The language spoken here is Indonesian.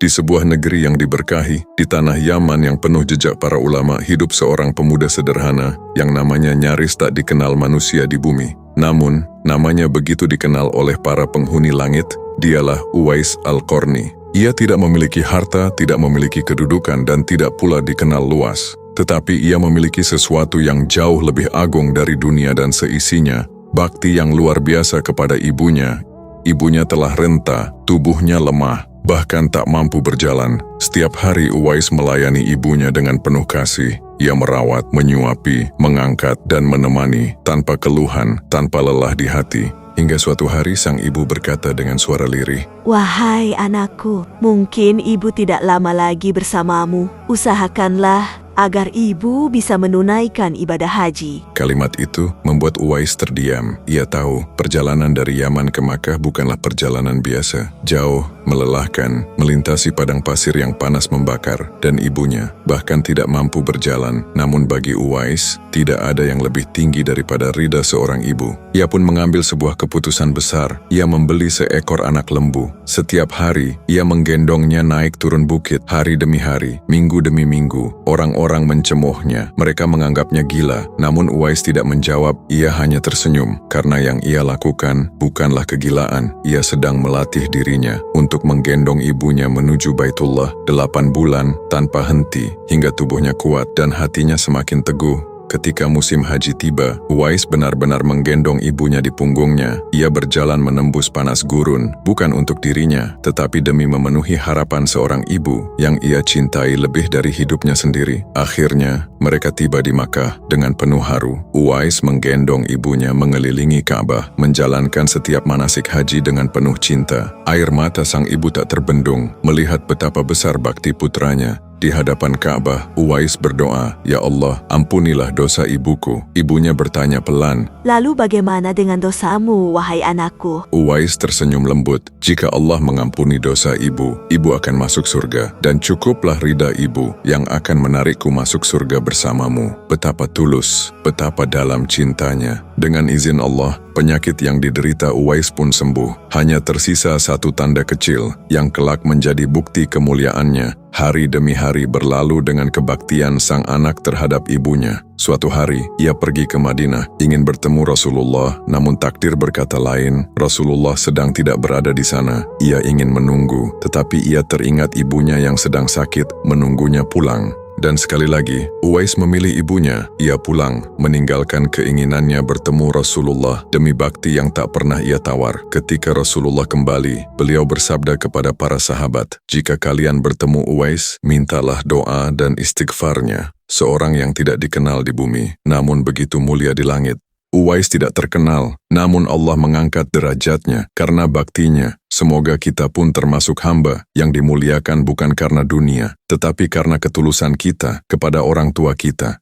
Di sebuah negeri yang diberkahi, di tanah Yaman yang penuh jejak para ulama, hidup seorang pemuda sederhana yang namanya nyaris tak dikenal manusia di bumi. Namun, namanya begitu dikenal oleh para penghuni langit, dialah Uwais Al-Qarni. Ia tidak memiliki harta, tidak memiliki kedudukan, dan tidak pula dikenal luas. Tetapi ia memiliki sesuatu yang jauh lebih agung dari dunia dan seisinya, bakti yang luar biasa kepada ibunya. Ibunya telah renta, tubuhnya lemah, bahkan tak mampu berjalan. Setiap hari Uwais melayani ibunya dengan penuh kasih. Ia merawat, menyuapi, mengangkat, dan menemani, tanpa keluhan, tanpa lelah di hati. Hingga suatu hari sang ibu berkata dengan suara lirih, "Wahai anakku, mungkin ibu tidak lama lagi bersamamu. Usahakanlah agar ibu bisa menunaikan ibadah haji." Kalimat itu membuat Uwais terdiam. Ia tahu perjalanan dari Yaman ke Makkah bukanlah perjalanan biasa. Jauh, melelahkan, melintasi padang pasir yang panas membakar, dan ibunya bahkan tidak mampu berjalan. Namun bagi Uwais, tidak ada yang lebih tinggi daripada ridha seorang ibu. Ia pun mengambil sebuah keputusan besar. Ia membeli seekor anak lembu. Setiap hari, ia menggendongnya naik turun bukit, hari demi hari, minggu demi minggu. Orang-orang mencemoohnya. Mereka menganggapnya gila. Namun Uwais tidak menjawab. Ia hanya tersenyum. Karena yang ia lakukan bukanlah kegilaan. Ia sedang melatih dirinya untuk menggendong ibunya menuju Baitullah 8 bulan tanpa henti hingga tubuhnya kuat dan hatinya semakin teguh. Ketika musim haji tiba, Uwais benar-benar menggendong ibunya di punggungnya. Ia berjalan menembus panas gurun, bukan untuk dirinya, tetapi demi memenuhi harapan seorang ibu yang ia cintai lebih dari hidupnya sendiri. Akhirnya, mereka tiba di Makkah dengan penuh haru. Uwais menggendong ibunya mengelilingi Ka'bah, menjalankan setiap manasik haji dengan penuh cinta. Air mata sang ibu tak terbendung melihat betapa besar bakti putranya. Di hadapan Ka'bah, Uwais berdoa, "Ya Allah, ampunilah dosa ibuku." Ibunya bertanya pelan, "Lalu bagaimana dengan dosamu, wahai anakku?" Uwais tersenyum lembut, "Jika Allah mengampuni dosa ibu, ibu akan masuk surga, dan cukuplah ridha ibu yang akan menarikku masuk surga bersamamu." Betapa tulus, betapa dalam cintanya. Dengan izin Allah, penyakit yang diderita Uwais pun sembuh. Hanya tersisa satu tanda kecil yang kelak menjadi bukti kemuliaannya. Hari demi hari berlalu dengan kebaktian sang anak terhadap ibunya. Suatu hari, ia pergi ke Madinah, ingin bertemu Rasulullah, namun takdir berkata lain. Rasulullah sedang tidak berada di sana. Ia ingin menunggu, tetapi ia teringat ibunya yang sedang sakit, menunggunya pulang. Dan sekali lagi, Uwais memilih ibunya. Ia pulang, meninggalkan keinginannya bertemu Rasulullah demi bakti yang tak pernah ia tawar. Ketika Rasulullah kembali, beliau bersabda kepada para sahabat, "Jika kalian bertemu Uwais, mintalah doa dan istighfarnya. Seorang yang tidak dikenal di bumi, namun begitu mulia di langit." Uwais tidak terkenal, namun Allah mengangkat derajatnya karena baktinya. Semoga kita pun termasuk hamba yang dimuliakan bukan karena dunia, tetapi karena ketulusan kita kepada orang tua kita.